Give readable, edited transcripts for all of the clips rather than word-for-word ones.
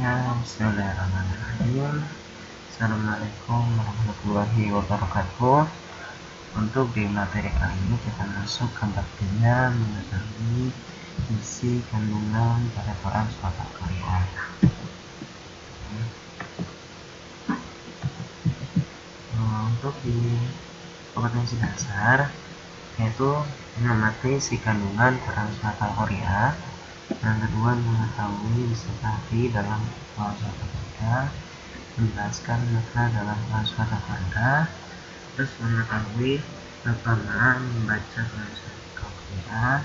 Ya, bismillahirrahmanirrahim. Assalamualaikum warahmatullahi wabarakatuh. Untuk di materi kali ini kita masuk ke bagian mengetahui isi kandungan pada Quran surat Al-Qari'ah. Untuk di kompetensi dasar yaitu mengamati isi kandungan Quran surat Al-Qari'ah. Yang kedua, mengetahui disepakati dalam surat Al-Qari'ah, menjelaskan makna dalam surat Al-Qari'ah, terus mengetahui bagaimana membaca surat Al-Qari'ah,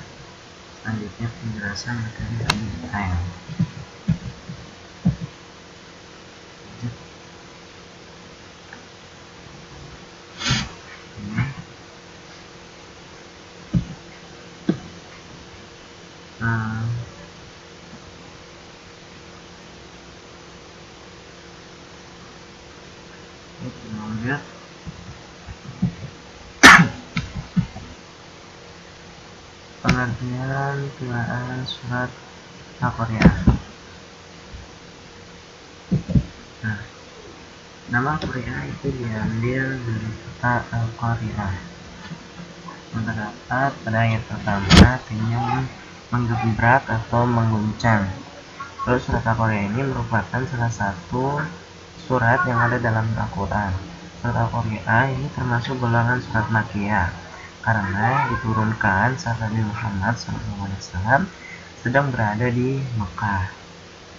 selanjutnya penjelasan materi lebih detail. Lihat pengertian kiraan surat Al-Qari'ah. Nama Qari'ah itu diambil dari kata Al-Qari'ah yang terdapat pada ayat pertama, artinya menggebrak atau mengguncang. Terus surat Al-Qari'ah ini merupakan salah satu surat yang ada dalam Al-Quran. Surat Al-Qari'ah ini termasuk golongan surat Makkiyah karena diturunkan saat Nabi Muhammad SAW sedang berada di Mekah.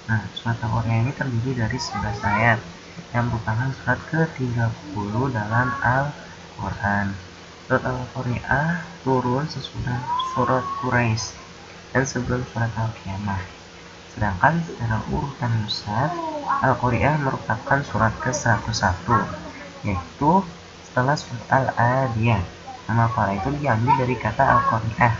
Nah, surat Al-Qari'ah ini terdiri dari 11 ayat yang merupakan surat ke-30 dalam Al-Quran. Surat Al-Qari'ah turun sesudah surat Quraisy dan sebelum surat Al-Qiyamah. Sedangkan secara urutan mushaf, Al-Qari'ah merupakan surat ke-101, yaitu setelah surat Al-Adiyah. Nama Qari'ah itu diambil dari kata Al-Qari'ah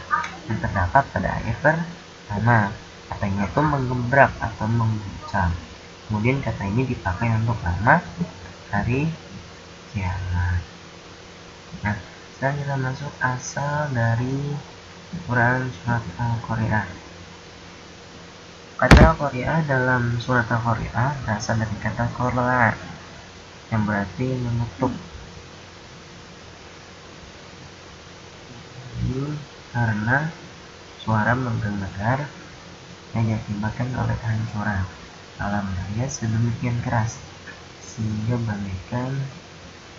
yang terdapat pada ayat pertama. Katanya itu menggebrak atau mengguncang. Kemudian kata ini dipakai untuk nama hari kiamat. Nah, sekarang kita masuk asal dari Quran surat Al-Qari'ah. Kata Qari'ah dalam surat Al-Qari'ah berasal dari kata qara'a yang berarti menutup. Ini karena suara menggelegar yang diakibatkan oleh kehancuran alam raya sedemikian keras sehingga bagaikan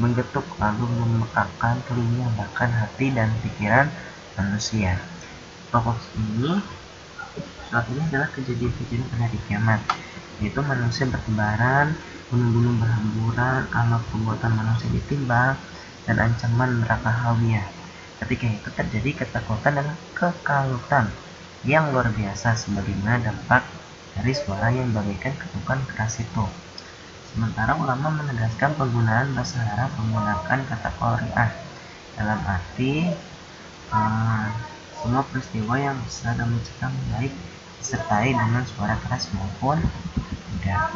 menggetuk lalu memekakkan telinga bahkan hati dan pikiran manusia. Pokok ini surat ini adalah kejadian-kejadian pada hari kiamat, yaitu manusia bertebaran, gunung-gunung berhamburan, alat perbuatan manusia ditimbang, dan ancaman neraka hawiyah. Ketika itu terjadi ketakutan dan kekalutan yang luar biasa sebagaimana dampak dari suara yang bagaikan ketukan keras itu. Sementara ulama menegaskan penggunaan bahasa Arab menggunakan kata Qari'ah dalam arti semua peristiwa yang besar dan mencekam baik disertai dengan suara keras maupun tidak.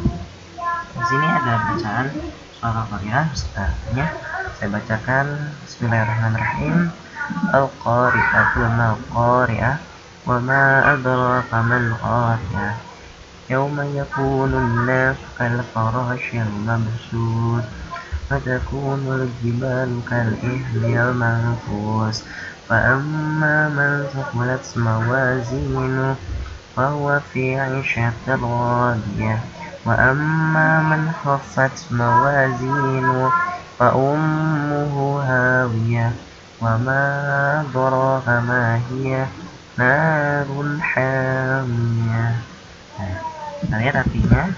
Di sini ada bacaan suara Qari'ah, setelahnya saya bacakan. Bismillahirrahmanirrahim. Al-Qari'atu mal-Qari'ah wa ma adraka mal-Qari'ah yawma yakunun nasu kal-farashil mabsus wa takunul jibalu kal-ihlil manfus fa amma man thaqulat mawazinuhu fa huwa fi 'ishatin radiyah wa amma man khaffat mawazinuhu fa ummuhu hawiyah wa ma adraka ma hiya narun hamiyah. Nah, lihat artinya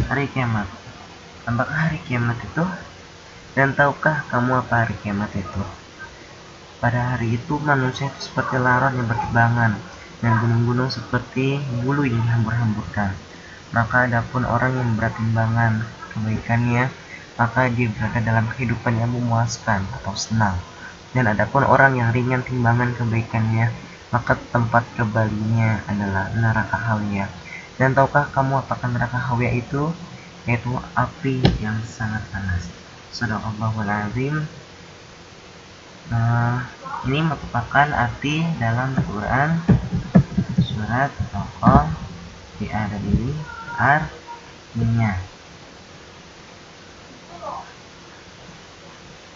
hari kiamat. Apakah hari kiamat itu? Dan tahukah kamu apa hari kiamat itu? Pada hari itu manusia itu seperti larat yang berterbangan dan gunung-gunung seperti bulu yang dihambur-hamburkan. Maka adapun orang yang berat timbangan kebaikannya, maka dia berada dalam kehidupan yang memuaskan atau senang. Dan adapun orang yang ringan timbangan kebaikannya, maka tempat kembalinya adalah neraka hawiyah. Dan tahukah kamu apakah neraka hawiyah itu? Yaitu api yang sangat panas. Shadaqallahul azim. Ini merupakan arti dalam Quran surat Al-Qaf ada di artinya.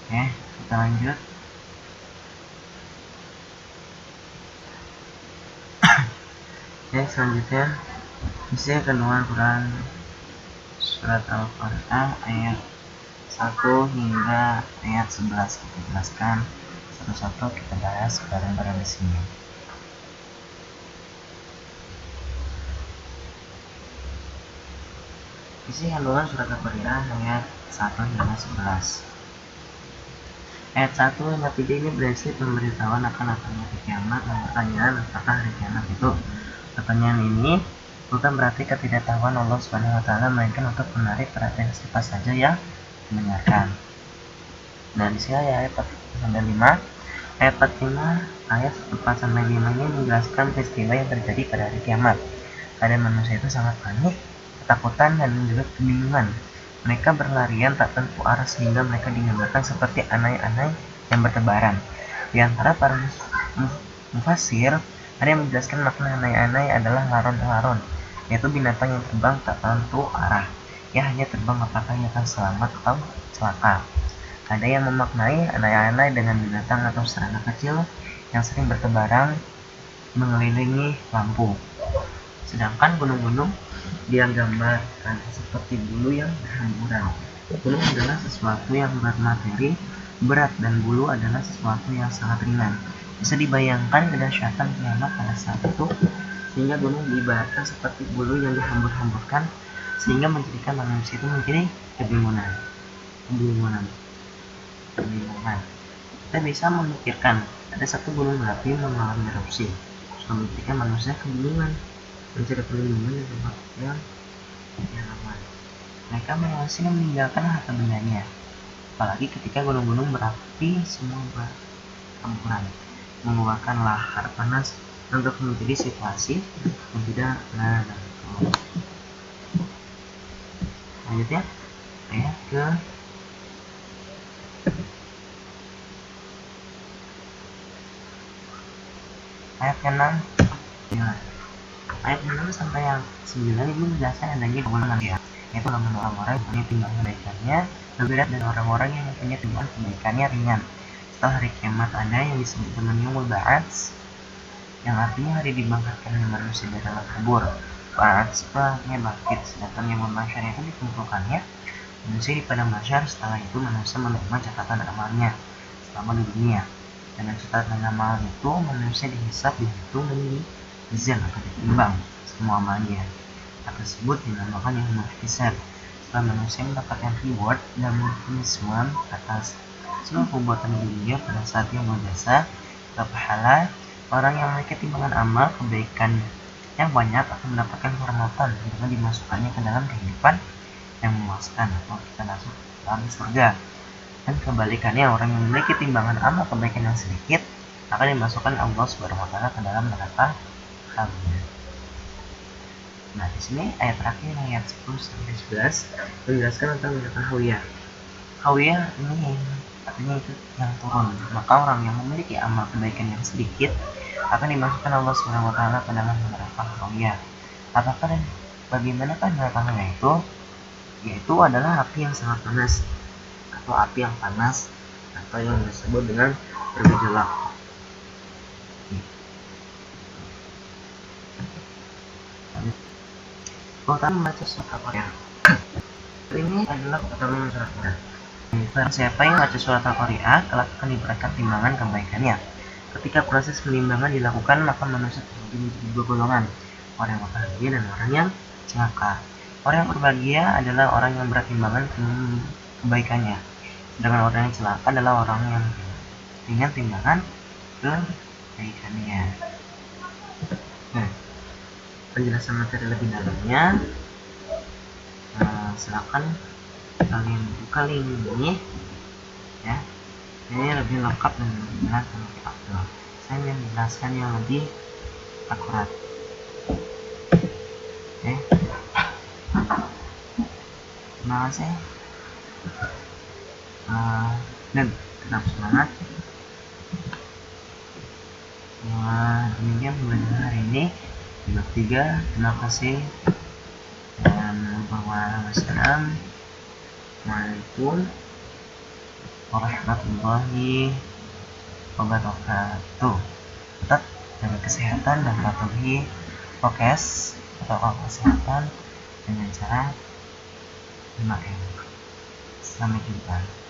Oke, kita lanjut. Oke, selanjutnya isi kandungan Quran surat Al-Qaf ayat 1 hingga ayat 11 kita jelaskan satu-satu, kita bahas bareng-bareng di sini. Isi kandungan surat Al-Qaf ayat 1 hingga 11. Ayat 1 hingga 3 ini berisi pemberitahuan akan adanya kiamat dan pertanyaan apakah hari kiamat itu. Pertanyaan ini bukan berarti ketidaktahuan Allah Subhanahu wa taala, melainkan untuk menarik perhatian siapa saja yang mendengarkan. Nah, di sini ayat 4 sampai 5. Ayat 45 ayat 4 sampai 5 ini menjelaskan peristiwa yang terjadi pada hari kiamat. Keadaan manusia itu sangat panik, ketakutan, dan juga kebingungan. Mereka berlarian tak tentu arah sehingga mereka digambarkan seperti anai-anai yang bertebaran. Di antara para mufassir ada yang menjelaskan makna anai-anai adalah laron-laron, yaitu binatang yang terbang tak tentu arah. Ia hanya terbang apakah ia akan selamat atau celaka. Ada yang memaknai anai-anai dengan binatang atau serangga kecil yang sering bertebaran mengelilingi lampu. Sedangkan gunung-gunung dia gambarkan seperti bulu yang berhamburan. Gunung adalah sesuatu yang bermateri berat dan bulu adalah sesuatu yang sangat ringan. Bisa dibayangkan kedahsyatan kiamat pada saat itu, sehingga gunung diibaratkan seperti bulu yang dihambur-hamburkan sehingga menjadikan manusia itu menjadi kebingungan. Kita bisa memikirkan ada satu gunung berapi mengalami erupsi, menjadikan manusia kebingungan, mencari perlindungan di tempat yang aman. Mereka masih meninggalkan harta bendanya, apalagi ketika gunung-gunung berapi semua berhamburan, mengeluarkan lahar panas untuk menjadi situasi yang tidak menentu. Lanjutnya ayat ke ayat ke-6. Ayat 6 sampai yang 9 ini menjelaskan adanya golongan ya, yaitu orang-orang yang punya timbangan kebaikannya lebih berat dan orang-orang yang punya timbangan kebaikannya ringan. Setelah hari kiamat ada yang disebut dengan Yaumul Ba'ats, yang artinya hari dibangkitkannya manusia dari alam kubur. Ba'ats setelahnya bangkit, sedangkan Yaumul Mahsyar itu dikumpulkannya manusia di padang mahsyar. Setelah itu manusia menerima catatan amalnya selama di dunia. Dengan catatan amal itu manusia dihisab, dihitung, dan dizan atau ditimbang semua amalnya. Hal tersebut dinamakan Yaumul Hisab. Setelah manusia mendapatkan reward dan punishment atas seluruh perbuatan dunia pada saat yang berjasa atau pahala, orang yang memiliki timbangan amal kebaikan yang banyak akan mendapatkan kehormatan dengan dimasukkannya ke dalam kehidupan yang memuaskan atau kita masuk dalam surga. Dan kebalikannya, orang yang memiliki timbangan amal kebaikan yang sedikit akan dimasukkan Allah Subhanahu wa taala ke dalam neraka khamnya. Nah, di sini ayat terakhir ayat 10 sampai 11 menjelaskan tentang neraka Hawiyah. Hawiyah ini artinya itu yang turun. Maka orang yang memiliki amal kebaikan yang sedikit akan dimasukkan Allah Subhanahu wa taala ke dalam neraka Hawiyah. Apakah dan bagaimanakah neraka Hawiyah itu? Yaitu adalah api yang sangat panas, atau api yang panas, atau yang disebut dengan bergejolak. Pertama membaca surat Al-Qari'ah. Ini adalah pertama surat Al-Qari'ah. Barang siapa yang membaca surat Al-Qari'ah kelak akan diberikan timbangan kebaikannya. Ketika proses penimbangan dilakukan, maka manusia terbagi menjadi dua golongan, orang yang berbahagia dan orang yang celaka. Orang yang berbahagia adalah orang yang berat timbangan kebaikannya, sedangkan orang yang celaka adalah orang yang ringan timbangan kebaikannya. Nah, penjelasan materi lebih dalamnya silakan kalian buka link ini ya. Ini lebih lengkap dan lebih jelas dan lebih aktual. Saya ingin menjelaskan yang lebih akurat. Oke. Terima kasih. Dan tetap semangat. Demikian pembelajaran hari ini di bab 3. Terima kasih dan Assalamualaikum warahmatullahi wabarakatuh. Tetap jaga kesehatan dan patuhi prokes protokol kesehatan dengan cara 5M. Sampai jumpa.